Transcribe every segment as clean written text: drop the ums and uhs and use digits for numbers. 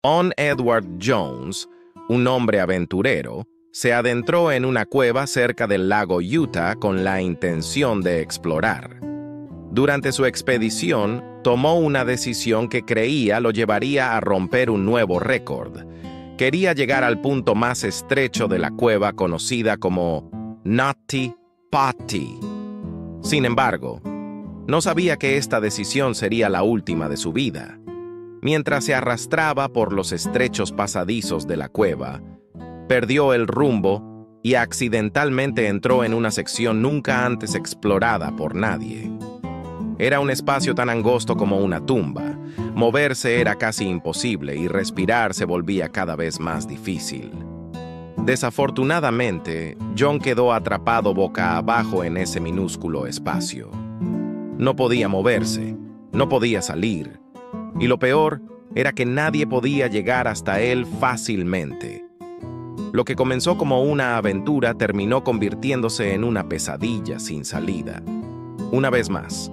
On Edward Jones, un hombre aventurero, se adentró en una cueva cerca del lago Utah con la intención de explorar. Durante su expedición, tomó una decisión que creía lo llevaría a romper un nuevo récord. Quería llegar al punto más estrecho de la cueva conocida como Nutty Potty. Sin embargo, no sabía que esta decisión sería la última de su vida. Mientras se arrastraba por los estrechos pasadizos de la cueva, perdió el rumbo y accidentalmente entró en una sección nunca antes explorada por nadie. Era un espacio tan angosto como una tumba. Moverse era casi imposible y respirar se volvía cada vez más difícil. Desafortunadamente, John quedó atrapado boca abajo en ese minúsculo espacio. No podía moverse, no podía salir, y lo peor era que nadie podía llegar hasta él fácilmente. Lo que comenzó como una aventura terminó convirtiéndose en una pesadilla sin salida. Una vez más,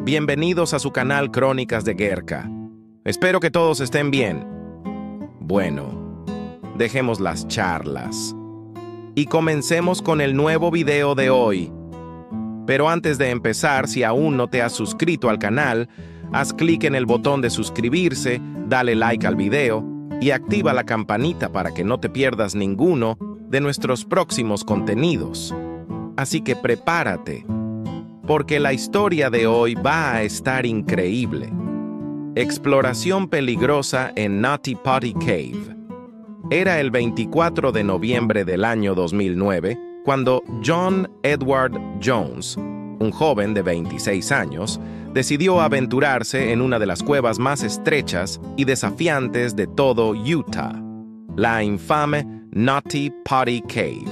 bienvenidos a su canal Crónicas de Guerca. Espero que todos estén bien. Bueno, dejemos las charlas y comencemos con el nuevo video de hoy. Pero antes de empezar, si aún no te has suscrito al canal, haz clic en el botón de suscribirse, dale like al video y activa la campanita para que no te pierdas ninguno de nuestros próximos contenidos. Así que prepárate, porque la historia de hoy va a estar increíble. Exploración peligrosa en Nutty Potty Cave. Era el 24 de noviembre del año 2009 cuando John Edward Jones, un joven de 26 años, decidió aventurarse en una de las cuevas más estrechas y desafiantes de todo Utah, la infame Nutty Potty Cave.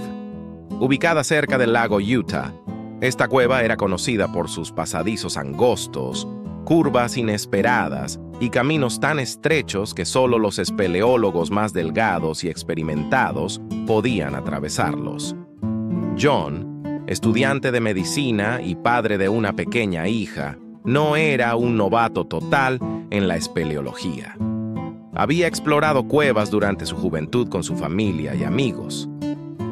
Ubicada cerca del lago Utah, esta cueva era conocida por sus pasadizos angostos, curvas inesperadas y caminos tan estrechos que solo los espeleólogos más delgados y experimentados podían atravesarlos. John, estudiante de medicina y padre de una pequeña hija, no era un novato total en la espeleología. Había explorado cuevas durante su juventud con su familia y amigos.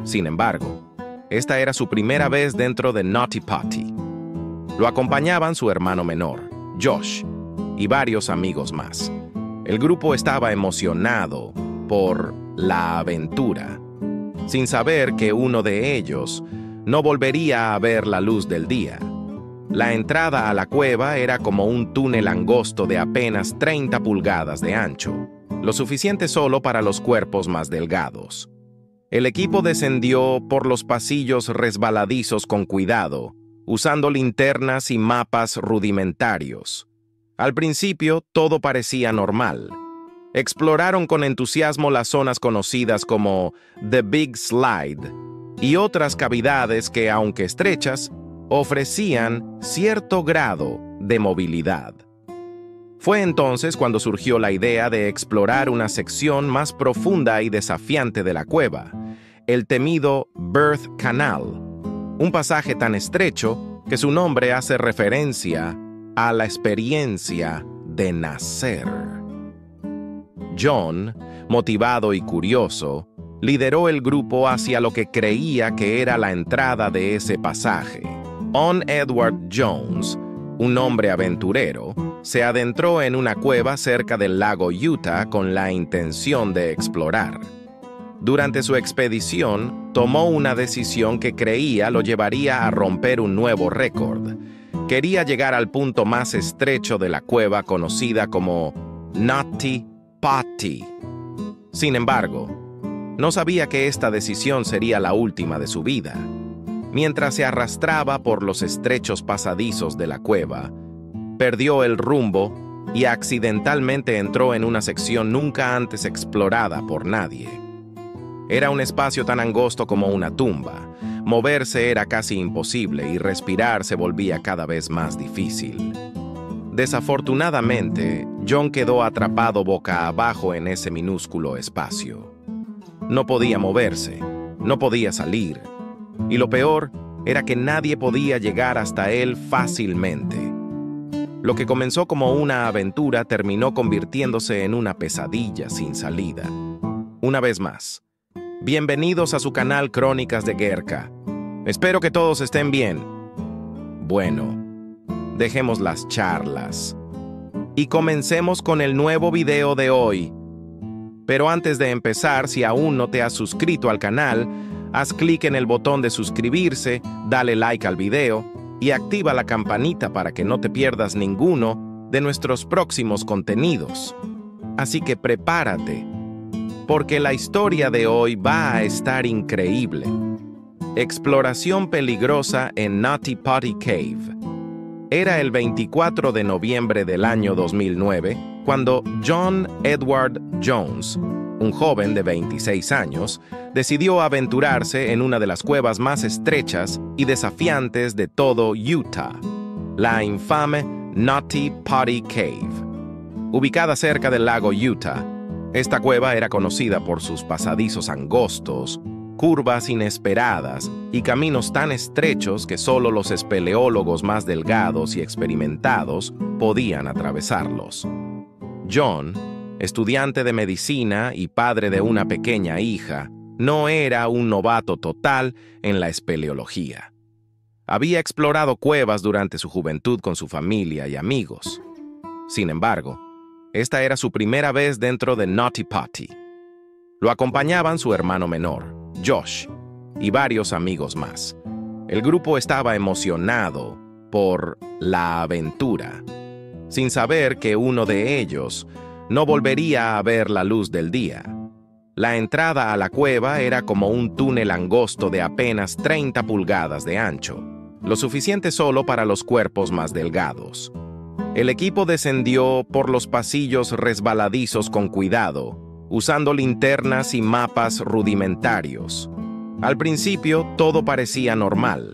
Sin embargo, esta era su primera vez dentro de Nutty Potty. Lo acompañaban su hermano menor, Josh, y varios amigos más. El grupo estaba emocionado por la aventura, sin saber que uno de ellos no volvería a ver la luz del día. La entrada a la cueva era como un túnel angosto de apenas 30 pulgadas de ancho, lo suficiente solo para los cuerpos más delgados. El equipo descendió por los pasillos resbaladizos con cuidado, usando linternas y mapas rudimentarios. Al principio, todo parecía normal. Exploraron con entusiasmo las zonas conocidas como The Big Slide y otras cavidades que, aunque estrechas, ofrecían cierto grado de movilidad. Fue entonces cuando surgió la idea de explorar una sección más profunda y desafiante de la cueva, el temido Birth Canal, un pasaje tan estrecho que su nombre hace referencia a la experiencia de nacer. John, motivado y curioso, lideró el grupo hacia lo que creía que era la entrada de ese pasaje. On Edward Jones, un hombre aventurero, se adentró en una cueva cerca del lago Utah con la intención de explorar. Durante su expedición, tomó una decisión que creía lo llevaría a romper un nuevo récord. Quería llegar al punto más estrecho de la cueva conocida como Nutty Potty. Sin embargo, no sabía que esta decisión sería la última de su vida. Mientras se arrastraba por los estrechos pasadizos de la cueva, perdió el rumbo y accidentalmente entró en una sección nunca antes explorada por nadie. Era un espacio tan angosto como una tumba. Moverse era casi imposible y respirar se volvía cada vez más difícil. Desafortunadamente, John quedó atrapado boca abajo en ese minúsculo espacio. No podía moverse, no podía salir, y lo peor era que nadie podía llegar hasta él fácilmente. Lo que comenzó como una aventura terminó convirtiéndose en una pesadilla sin salida. Una vez más, bienvenidos a su canal Crónicas de Guerca. Espero que todos estén bien. Bueno, dejemos las charlas y comencemos con el nuevo video de hoy. Pero antes de empezar, si aún no te has suscrito al canal, haz clic en el botón de suscribirse, dale like al video y activa la campanita para que no te pierdas ninguno de nuestros próximos contenidos. Así que prepárate, porque la historia de hoy va a estar increíble. Exploración peligrosa en Nutty Potty Cave. Era el 24 de noviembre del año 2009, cuando John Edward Jones, un joven de 26 años, decidió aventurarse en una de las cuevas más estrechas y desafiantes de todo Utah, la infame Nutty Potty Cave. Ubicada cerca del lago Utah, esta cueva era conocida por sus pasadizos angostos, curvas inesperadas y caminos tan estrechos que solo los espeleólogos más delgados y experimentados podían atravesarlos. John, estudiante de medicina y padre de una pequeña hija, no era un novato total en la espeleología. Había explorado cuevas durante su juventud con su familia y amigos. Sin embargo, esta era su primera vez dentro de Nutty Potty. Lo acompañaban su hermano menor, Josh, y varios amigos más. El grupo estaba emocionado por la aventura, sin saber que uno de ellos no volvería a ver la luz del día. La entrada a la cueva era como un túnel angosto de apenas 30 pulgadas de ancho, lo suficiente solo para los cuerpos más delgados. El equipo descendió por los pasillos resbaladizos con cuidado, usando linternas y mapas rudimentarios. Al principio, todo parecía normal.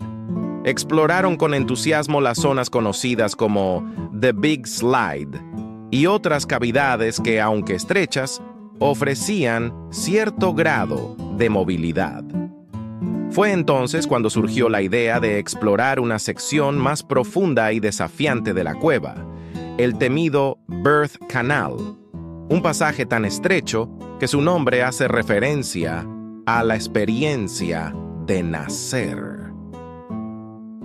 Exploraron con entusiasmo las zonas conocidas como The Big Slide y otras cavidades que, aunque estrechas, ofrecían cierto grado de movilidad. Fue entonces cuando surgió la idea de explorar una sección más profunda y desafiante de la cueva, el temido Birth Canal, un pasaje tan estrecho que su nombre hace referencia a la experiencia de nacer.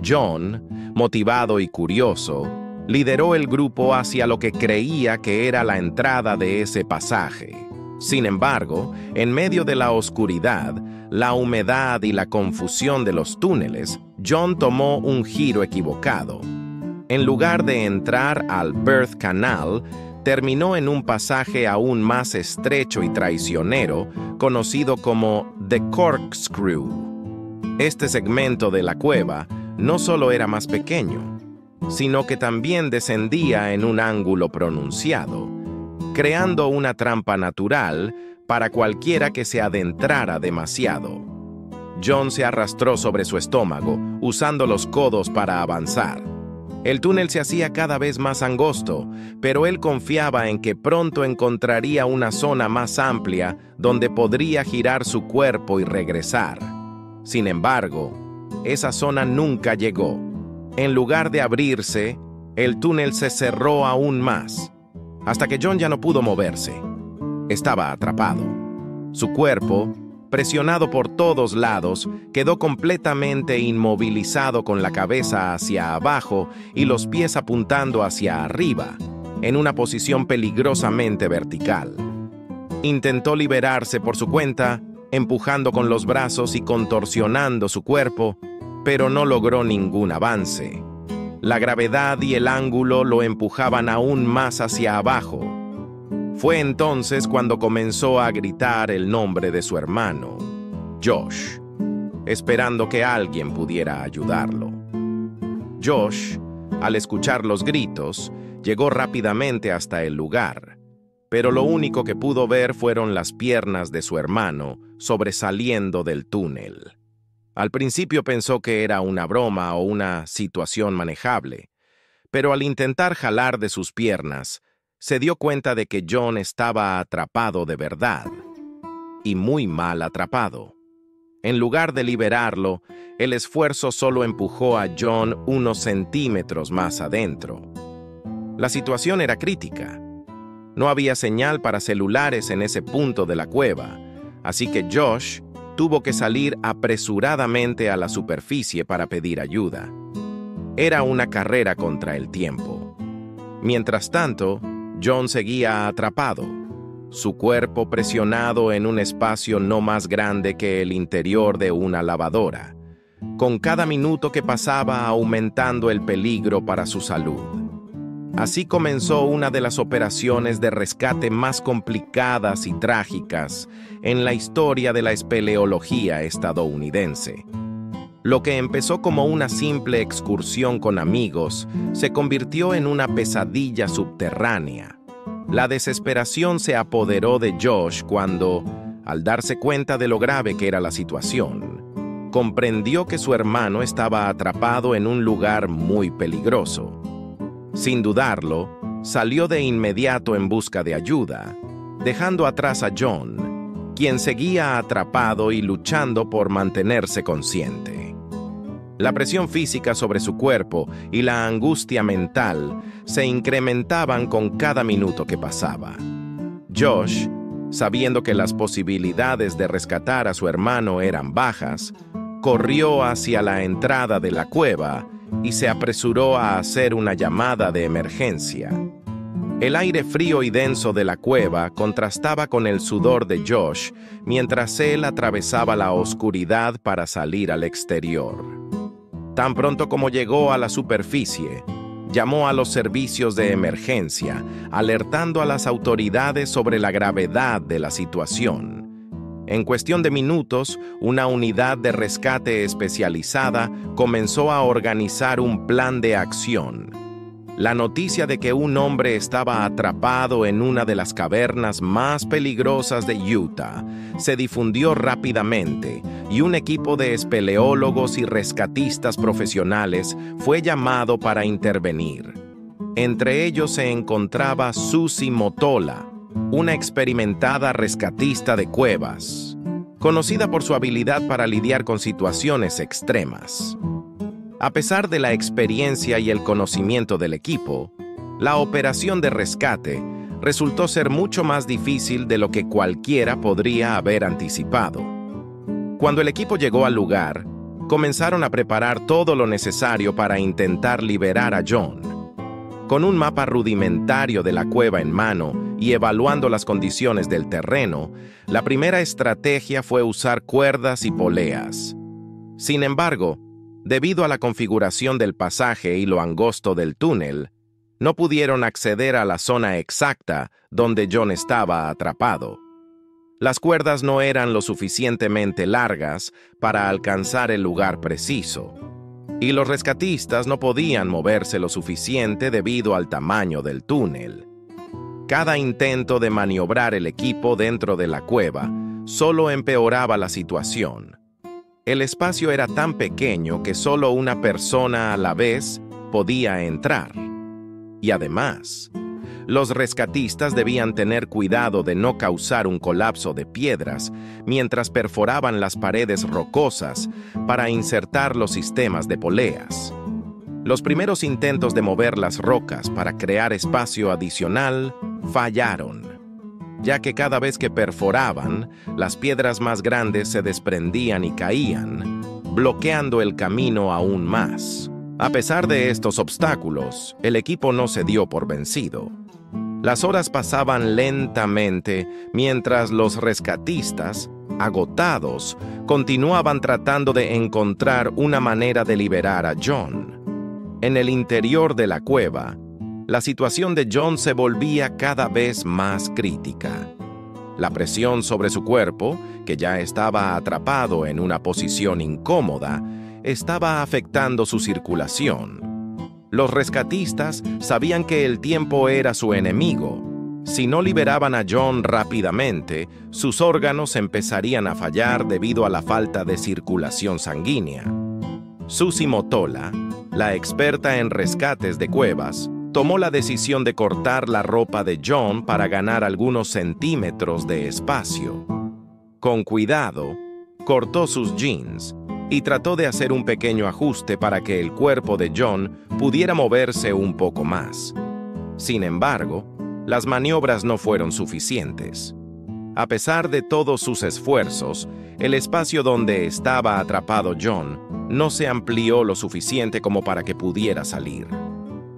John, motivado y curioso, lideró el grupo hacia lo que creía que era la entrada de ese pasaje. Sin embargo, en medio de la oscuridad, la humedad y la confusión de los túneles, John tomó un giro equivocado. En lugar de entrar al Birth Canal, terminó en un pasaje aún más estrecho y traicionero, conocido como The Corkscrew. Este segmento de la cueva no solo era más pequeño, sino que también descendía en un ángulo pronunciado, creando una trampa natural para cualquiera que se adentrara demasiado. John se arrastró sobre su estómago, usando los codos para avanzar. El túnel se hacía cada vez más angosto, pero él confiaba en que pronto encontraría una zona más amplia donde podría girar su cuerpo y regresar. Sin embargo, esa zona nunca llegó. En lugar de abrirse, el túnel se cerró aún más, hasta que John ya no pudo moverse. Estaba atrapado. Su cuerpo, presionado por todos lados, quedó completamente inmovilizado con la cabeza hacia abajo y los pies apuntando hacia arriba, en una posición peligrosamente vertical. Intentó liberarse por su cuenta, empujando con los brazos y contorsionando su cuerpo, pero no logró ningún avance. La gravedad y el ángulo lo empujaban aún más hacia abajo. Fue entonces cuando comenzó a gritar el nombre de su hermano, Josh, esperando que alguien pudiera ayudarlo. Josh, al escuchar los gritos, llegó rápidamente hasta el lugar, pero lo único que pudo ver fueron las piernas de su hermano sobresaliendo del túnel. Al principio pensó que era una broma o una situación manejable, pero al intentar jalar de sus piernas, se dio cuenta de que John estaba atrapado de verdad, y muy mal atrapado. En lugar de liberarlo, el esfuerzo solo empujó a John unos centímetros más adentro. La situación era crítica. No había señal para celulares en ese punto de la cueva, así que Josh tuvo que salir apresuradamente a la superficie para pedir ayuda. Era una carrera contra el tiempo. Mientras tanto, John seguía atrapado, su cuerpo presionado en un espacio no más grande que el interior de una lavadora, con cada minuto que pasaba aumentando el peligro para su salud. Así comenzó una de las operaciones de rescate más complicadas y trágicas en la historia de la espeleología estadounidense. Lo que empezó como una simple excursión con amigos se convirtió en una pesadilla subterránea. La desesperación se apoderó de Josh cuando, al darse cuenta de lo grave que era la situación, comprendió que su hermano estaba atrapado en un lugar muy peligroso. Sin dudarlo, salió de inmediato en busca de ayuda, dejando atrás a John, quien seguía atrapado y luchando por mantenerse consciente. La presión física sobre su cuerpo y la angustia mental se incrementaban con cada minuto que pasaba. Josh, sabiendo que las posibilidades de rescatar a su hermano eran bajas, corrió hacia la entrada de la cueva y se apresuró a hacer una llamada de emergencia. El aire frío y denso de la cueva contrastaba con el sudor de Josh mientras él atravesaba la oscuridad para salir al exterior. Tan pronto como llegó a la superficie, llamó a los servicios de emergencia, alertando a las autoridades sobre la gravedad de la situación. En cuestión de minutos, una unidad de rescate especializada comenzó a organizar un plan de acción. La noticia de que un hombre estaba atrapado en una de las cavernas más peligrosas de Utah se difundió rápidamente y un equipo de espeleólogos y rescatistas profesionales fue llamado para intervenir. Entre ellos se encontraba Susie Motola, una experimentada rescatista de cuevas, conocida por su habilidad para lidiar con situaciones extremas. A pesar de la experiencia y el conocimiento del equipo, la operación de rescate resultó ser mucho más difícil de lo que cualquiera podría haber anticipado. Cuando el equipo llegó al lugar, comenzaron a preparar todo lo necesario para intentar liberar a John. Con un mapa rudimentario de la cueva en mano y evaluando las condiciones del terreno, la primera estrategia fue usar cuerdas y poleas. Sin embargo, debido a la configuración del pasaje y lo angosto del túnel, no pudieron acceder a la zona exacta donde John estaba atrapado. Las cuerdas no eran lo suficientemente largas para alcanzar el lugar preciso, y los rescatistas no podían moverse lo suficiente debido al tamaño del túnel. Cada intento de maniobrar el equipo dentro de la cueva solo empeoraba la situación. El espacio era tan pequeño que solo una persona a la vez podía entrar. Y además, los rescatistas debían tener cuidado de no causar un colapso de piedras mientras perforaban las paredes rocosas para insertar los sistemas de poleas. Los primeros intentos de mover las rocas para crear espacio adicional fallaron, ya que cada vez que perforaban, las piedras más grandes se desprendían y caían, bloqueando el camino aún más. A pesar de estos obstáculos, el equipo no se dio por vencido. Las horas pasaban lentamente mientras los rescatistas, agotados, continuaban tratando de encontrar una manera de liberar a John. En el interior de la cueva, la situación de John se volvía cada vez más crítica. La presión sobre su cuerpo, que ya estaba atrapado en una posición incómoda, estaba afectando su circulación. Los rescatistas sabían que el tiempo era su enemigo. Si no liberaban a John rápidamente, sus órganos empezarían a fallar debido a la falta de circulación sanguínea. Susie Motola, la experta en rescates de cuevas, tomó la decisión de cortar la ropa de John para ganar algunos centímetros de espacio. Con cuidado, cortó sus jeans y trató de hacer un pequeño ajuste para que el cuerpo de John pudiera moverse un poco más. Sin embargo, las maniobras no fueron suficientes. A pesar de todos sus esfuerzos, el espacio donde estaba atrapado John no se amplió lo suficiente como para que pudiera salir.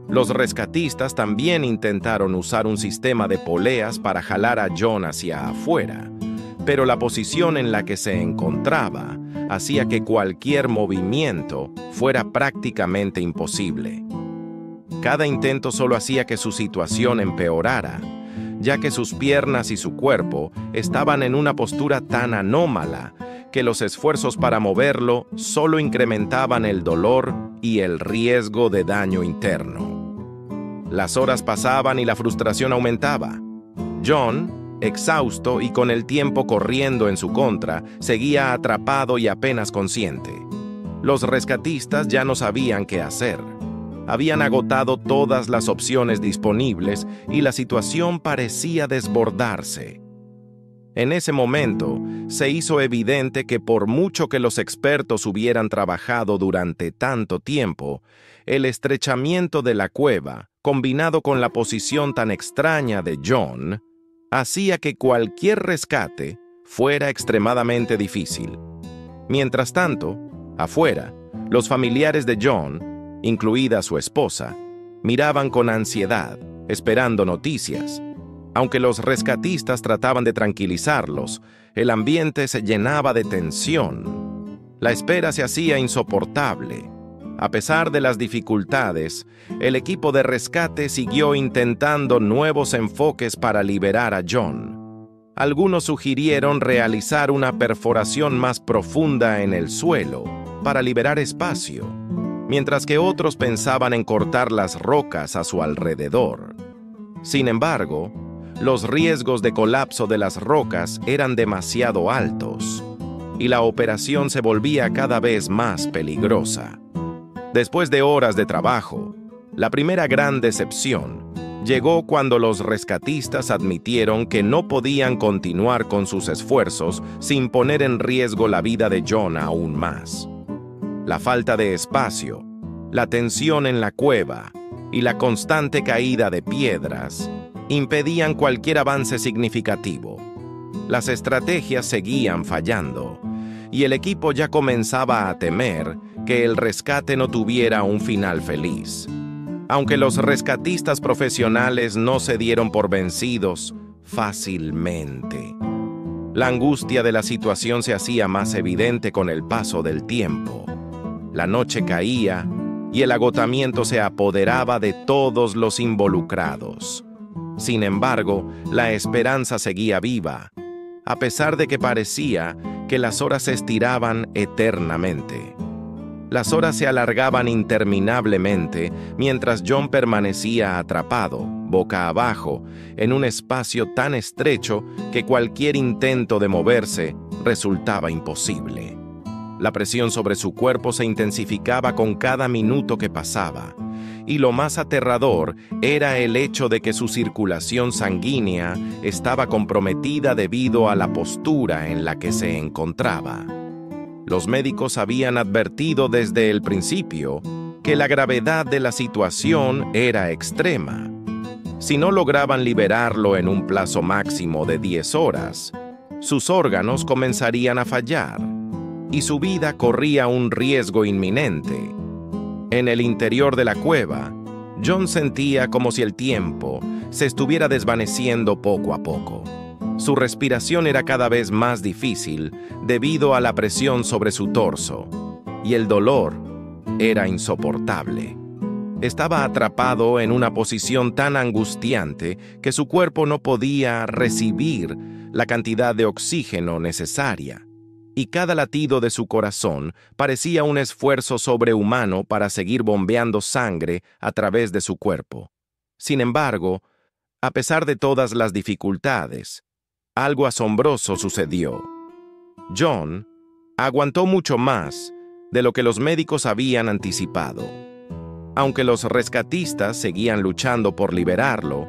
Los rescatistas también intentaron usar un sistema de poleas para jalar a John hacia afuera, pero la posición en la que se encontraba hacía que cualquier movimiento fuera prácticamente imposible. Cada intento solo hacía que su situación empeorara, ya que sus piernas y su cuerpo estaban en una postura tan anómala que los esfuerzos para moverlo solo incrementaban el dolor y el riesgo de daño interno. Las horas pasaban y la frustración aumentaba. John, exhausto y con el tiempo corriendo en su contra, seguía atrapado y apenas consciente. Los rescatistas ya no sabían qué hacer. Habían agotado todas las opciones disponibles y la situación parecía desbordarse. En ese momento, se hizo evidente que por mucho que los expertos hubieran trabajado durante tanto tiempo, el estrechamiento de la cueva, combinado con la posición tan extraña de John, hacía que cualquier rescate fuera extremadamente difícil. Mientras tanto, afuera, los familiares de John, incluida su esposa, miraban con ansiedad, esperando noticias. Aunque los rescatistas trataban de tranquilizarlos, el ambiente se llenaba de tensión. La espera se hacía insoportable. A pesar de las dificultades, el equipo de rescate siguió intentando nuevos enfoques para liberar a John. Algunos sugirieron realizar una perforación más profunda en el suelo para liberar espacio, mientras que otros pensaban en cortar las rocas a su alrededor. Sin embargo, los riesgos de colapso de las rocas eran demasiado altos, y la operación se volvía cada vez más peligrosa. Después de horas de trabajo, la primera gran decepción llegó cuando los rescatistas admitieron que no podían continuar con sus esfuerzos sin poner en riesgo la vida de John aún más. La falta de espacio, la tensión en la cueva y la constante caída de piedras impedían cualquier avance significativo. Las estrategias seguían fallando, y el equipo ya comenzaba a temer que el rescate no tuviera un final feliz. Aunque los rescatistas profesionales no se dieron por vencidos fácilmente. La angustia de la situación se hacía más evidente con el paso del tiempo. La noche caía y el agotamiento se apoderaba de todos los involucrados. Sin embargo, la esperanza seguía viva, a pesar de que parecía que las horas se estiraban eternamente. Las horas se alargaban interminablemente mientras John permanecía atrapado, boca abajo, en un espacio tan estrecho que cualquier intento de moverse resultaba imposible. La presión sobre su cuerpo se intensificaba con cada minuto que pasaba, y lo más aterrador era el hecho de que su circulación sanguínea estaba comprometida debido a la postura en la que se encontraba. Los médicos habían advertido desde el principio que la gravedad de la situación era extrema. Si no lograban liberarlo en un plazo máximo de 10 horas, sus órganos comenzarían a fallar y su vida corría un riesgo inminente. En el interior de la cueva, John sentía como si el tiempo se estuviera desvaneciendo poco a poco. Su respiración era cada vez más difícil debido a la presión sobre su torso, y el dolor era insoportable. Estaba atrapado en una posición tan angustiante que su cuerpo no podía recibir la cantidad de oxígeno necesaria, y cada latido de su corazón parecía un esfuerzo sobrehumano para seguir bombeando sangre a través de su cuerpo. Sin embargo, a pesar de todas las dificultades, algo asombroso sucedió. John aguantó mucho más de lo que los médicos habían anticipado. Aunque los rescatistas seguían luchando por liberarlo,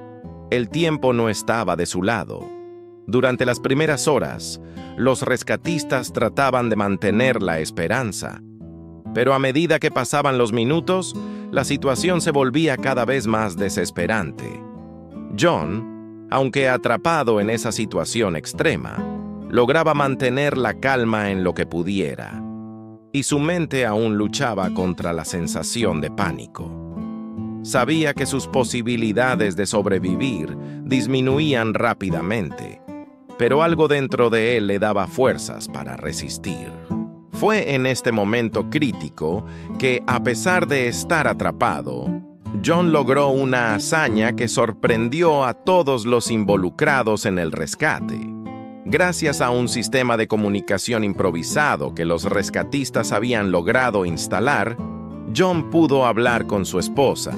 el tiempo no estaba de su lado. Durante las primeras horas, los rescatistas trataban de mantener la esperanza, pero a medida que pasaban los minutos, la situación se volvía cada vez más desesperante. John, aunque atrapado en esa situación extrema, lograba mantener la calma en lo que pudiera, y su mente aún luchaba contra la sensación de pánico. Sabía que sus posibilidades de sobrevivir disminuían rápidamente, pero algo dentro de él le daba fuerzas para resistir. Fue en este momento crítico que, a pesar de estar atrapado, John logró una hazaña que sorprendió a todos los involucrados en el rescate. Gracias a un sistema de comunicación improvisado que los rescatistas habían logrado instalar, John pudo hablar con su esposa,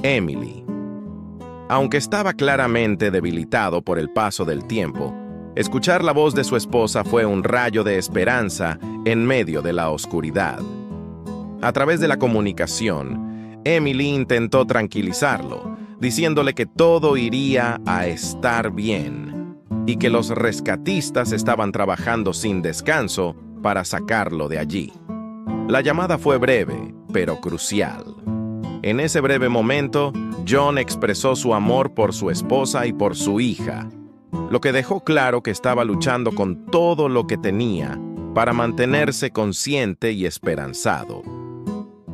Emily. Aunque estaba claramente debilitado por el paso del tiempo, escuchar la voz de su esposa fue un rayo de esperanza en medio de la oscuridad. A través de la comunicación, Emily intentó tranquilizarlo, diciéndole que todo iría a estar bien y que los rescatistas estaban trabajando sin descanso para sacarlo de allí. La llamada fue breve, pero crucial. En ese breve momento, John expresó su amor por su esposa y por su hija, lo que dejó claro que estaba luchando con todo lo que tenía para mantenerse consciente y esperanzado.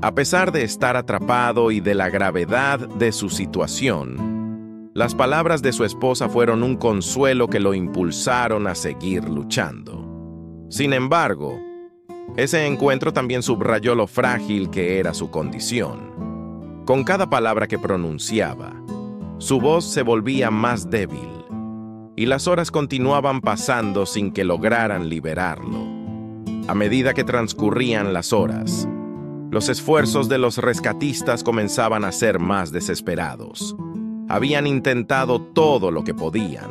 A pesar de estar atrapado y de la gravedad de su situación, las palabras de su esposa fueron un consuelo que lo impulsaron a seguir luchando. Sin embargo, ese encuentro también subrayó lo frágil que era su condición. Con cada palabra que pronunciaba, su voz se volvía más débil, y las horas continuaban pasando sin que lograran liberarlo. A medida que transcurrían las horas, los esfuerzos de los rescatistas comenzaban a ser más desesperados. Habían intentado todo lo que podían,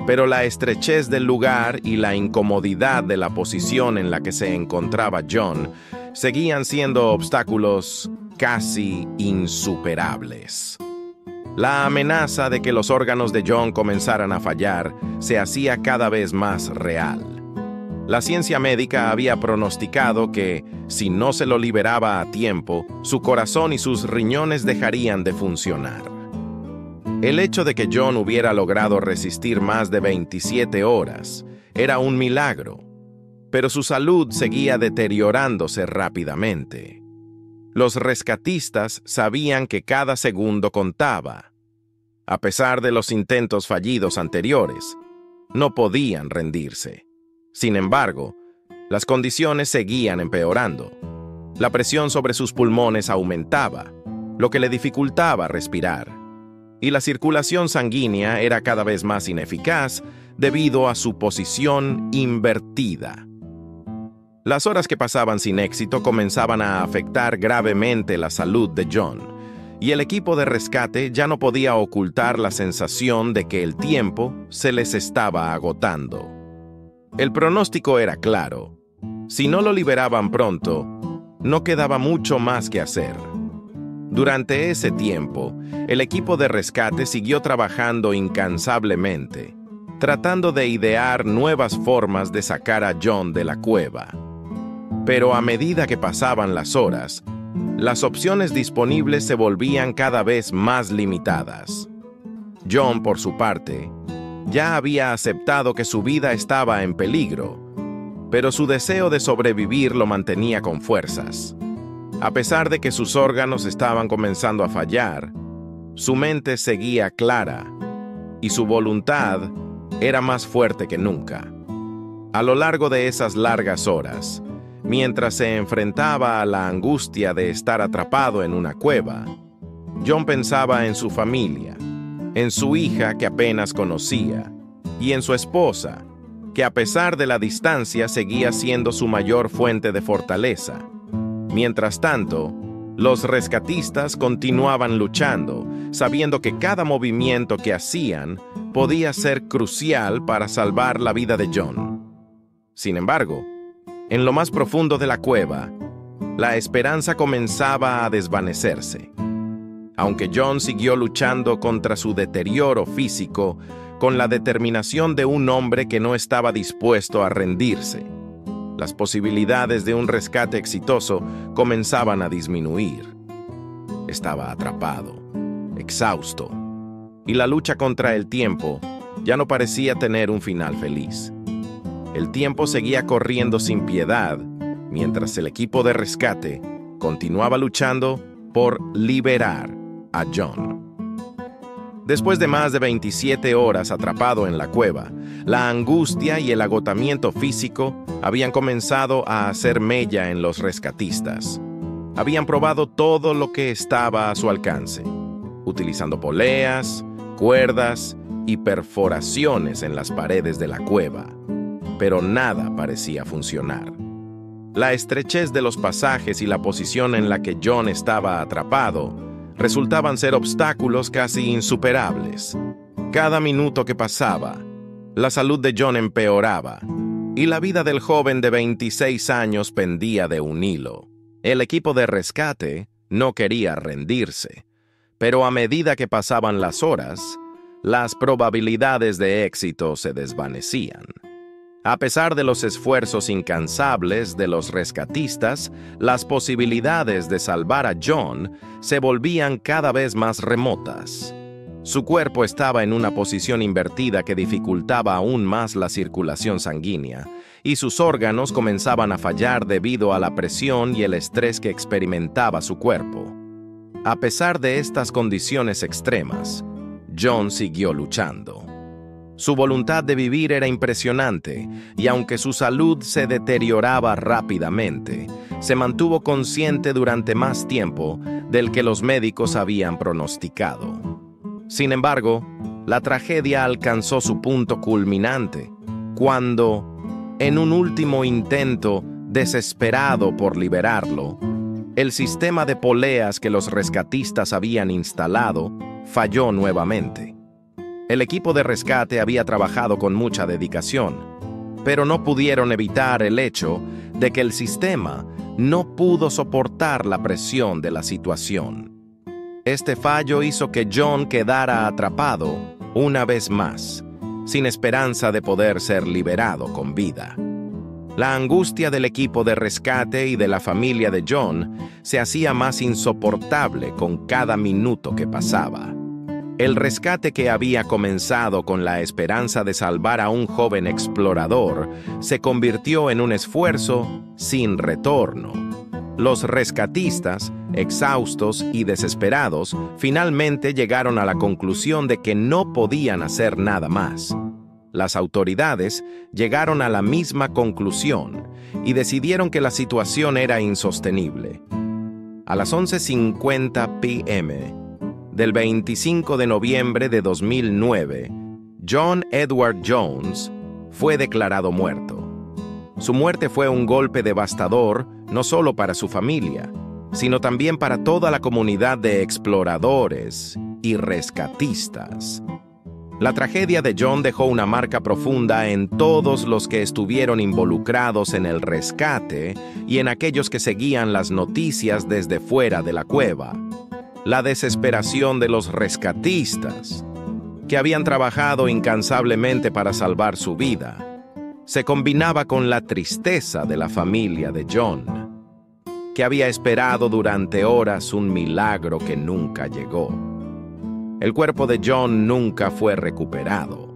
pero la estrechez del lugar y la incomodidad de la posición en la que se encontraba John seguían siendo obstáculos casi insuperables. La amenaza de que los órganos de John comenzaran a fallar se hacía cada vez más real. La ciencia médica había pronosticado que, si no se lo liberaba a tiempo, su corazón y sus riñones dejarían de funcionar. El hecho de que John hubiera logrado resistir más de 27 horas era un milagro, pero su salud seguía deteriorándose rápidamente. Los rescatistas sabían que cada segundo contaba. A pesar de los intentos fallidos anteriores, no podían rendirse. Sin embargo, las condiciones seguían empeorando. La presión sobre sus pulmones aumentaba, lo que le dificultaba respirar, y la circulación sanguínea era cada vez más ineficaz debido a su posición invertida. Las horas que pasaban sin éxito comenzaban a afectar gravemente la salud de John, y el equipo de rescate ya no podía ocultar la sensación de que el tiempo se les estaba agotando. El pronóstico era claro. Si no lo liberaban pronto, no quedaba mucho más que hacer. Durante ese tiempo, el equipo de rescate siguió trabajando incansablemente, tratando de idear nuevas formas de sacar a John de la cueva. Pero a medida que pasaban las horas, las opciones disponibles se volvían cada vez más limitadas. John, por su parte, ya había aceptado que su vida estaba en peligro, pero su deseo de sobrevivir lo mantenía con fuerzas. A pesar de que sus órganos estaban comenzando a fallar, su mente seguía clara y su voluntad era más fuerte que nunca. A lo largo de esas largas horas, mientras se enfrentaba a la angustia de estar atrapado en una cueva, John pensaba en su familia, en su hija que apenas conocía, y en su esposa, que a pesar de la distancia seguía siendo su mayor fuente de fortaleza. Mientras tanto, los rescatistas continuaban luchando, sabiendo que cada movimiento que hacían podía ser crucial para salvar la vida de John. Sin embargo, en lo más profundo de la cueva, la esperanza comenzaba a desvanecerse. Aunque John siguió luchando contra su deterioro físico con la determinación de un hombre que no estaba dispuesto a rendirse, las posibilidades de un rescate exitoso comenzaban a disminuir. estaba atrapado, exhausto, y la lucha contra el tiempo ya no parecía tener un final feliz. El tiempo seguía corriendo sin piedad, mientras el equipo de rescate continuaba luchando por liberar a John. Después de más de 27 horas atrapado en la cueva, la angustia y el agotamiento físico habían comenzado a hacer mella en los rescatistas. Habían probado todo lo que estaba a su alcance, utilizando poleas, cuerdas y perforaciones en las paredes de la cueva, pero nada parecía funcionar. La estrechez de los pasajes y la posición en la que John estaba atrapado resultaban ser obstáculos casi insuperables. Cada minuto que pasaba, la salud de John empeoraba y la vida del joven de 26 años pendía de un hilo. El equipo de rescate no quería rendirse, pero a medida que pasaban las horas, las probabilidades de éxito se desvanecían. A pesar de los esfuerzos incansables de los rescatistas, las posibilidades de salvar a John se volvían cada vez más remotas. Su cuerpo estaba en una posición invertida que dificultaba aún más la circulación sanguínea, y sus órganos comenzaban a fallar debido a la presión y el estrés que experimentaba su cuerpo. A pesar de estas condiciones extremas, John siguió luchando. Su voluntad de vivir era impresionante, y aunque su salud se deterioraba rápidamente, se mantuvo consciente durante más tiempo del que los médicos habían pronosticado. Sin embargo, la tragedia alcanzó su punto culminante, cuando, en un último intento desesperado por liberarlo, el sistema de poleas que los rescatistas habían instalado falló nuevamente. El equipo de rescate había trabajado con mucha dedicación, pero no pudieron evitar el hecho de que el sistema no pudo soportar la presión de la situación. Este fallo hizo que John quedara atrapado una vez más, sin esperanza de poder ser liberado con vida. La angustia del equipo de rescate y de la familia de John se hacía más insoportable con cada minuto que pasaba. El rescate que había comenzado con la esperanza de salvar a un joven explorador se convirtió en un esfuerzo sin retorno. Los rescatistas, exhaustos y desesperados, finalmente llegaron a la conclusión de que no podían hacer nada más. Las autoridades llegaron a la misma conclusión y decidieron que la situación era insostenible. A las 11:50 p.m., del 25 de noviembre de 2009, John Edward Jones fue declarado muerto. Su muerte fue un golpe devastador no solo para su familia, sino también para toda la comunidad de exploradores y rescatistas. La tragedia de John dejó una marca profunda en todos los que estuvieron involucrados en el rescate y en aquellos que seguían las noticias desde fuera de la cueva. La desesperación de los rescatistas, que habían trabajado incansablemente para salvar su vida, se combinaba con la tristeza de la familia de John, que había esperado durante horas un milagro que nunca llegó. El cuerpo de John nunca fue recuperado.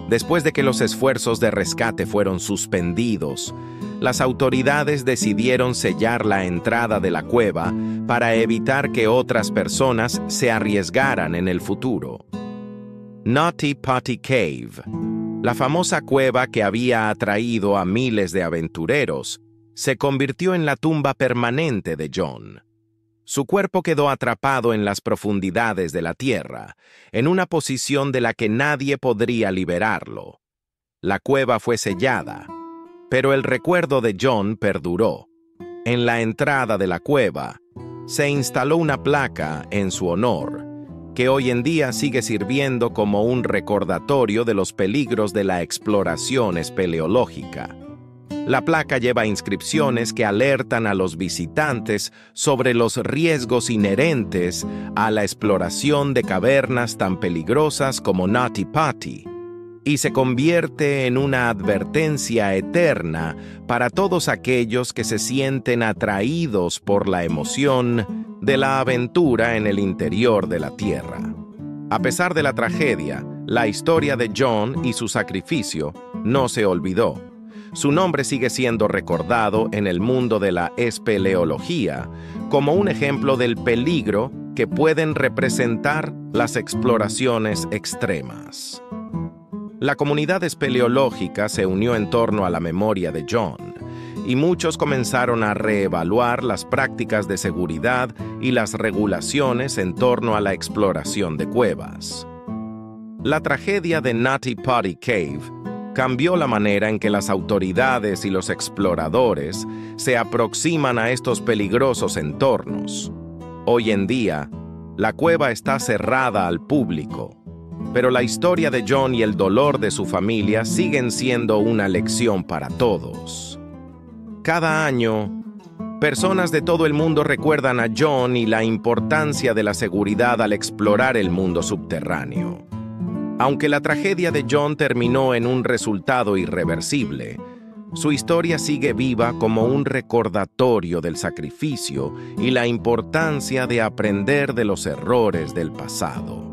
Después de que los esfuerzos de rescate fueron suspendidos, las autoridades decidieron sellar la entrada de la cueva para evitar que otras personas se arriesgaran en el futuro. Naughty Potty Cave, la famosa cueva que había atraído a miles de aventureros, se convirtió en la tumba permanente de John. Su cuerpo quedó atrapado en las profundidades de la tierra, en una posición de la que nadie podría liberarlo. La cueva fue sellada, pero el recuerdo de John perduró. En la entrada de la cueva se instaló una placa en su honor, que hoy en día sigue sirviendo como un recordatorio de los peligros de la exploración espeleológica. La placa lleva inscripciones que alertan a los visitantes sobre los riesgos inherentes a la exploración de cavernas tan peligrosas como Naughty Potty, y se convierte en una advertencia eterna para todos aquellos que se sienten atraídos por la emoción de la aventura en el interior de la Tierra. A pesar de la tragedia, la historia de John y su sacrificio no se olvidó. Su nombre sigue siendo recordado en el mundo de la espeleología como un ejemplo del peligro que pueden representar las exploraciones extremas. La comunidad espeleológica se unió en torno a la memoria de John, y muchos comenzaron a reevaluar las prácticas de seguridad y las regulaciones en torno a la exploración de cuevas. La tragedia de Nutty Potty Cave cambió la manera en que las autoridades y los exploradores se aproximan a estos peligrosos entornos. Hoy en día, la cueva está cerrada al público, pero la historia de John y el dolor de su familia siguen siendo una lección para todos. Cada año, personas de todo el mundo recuerdan a John y la importancia de la seguridad al explorar el mundo subterráneo. Aunque la tragedia de John terminó en un resultado irreversible, su historia sigue viva como un recordatorio del sacrificio y la importancia de aprender de los errores del pasado.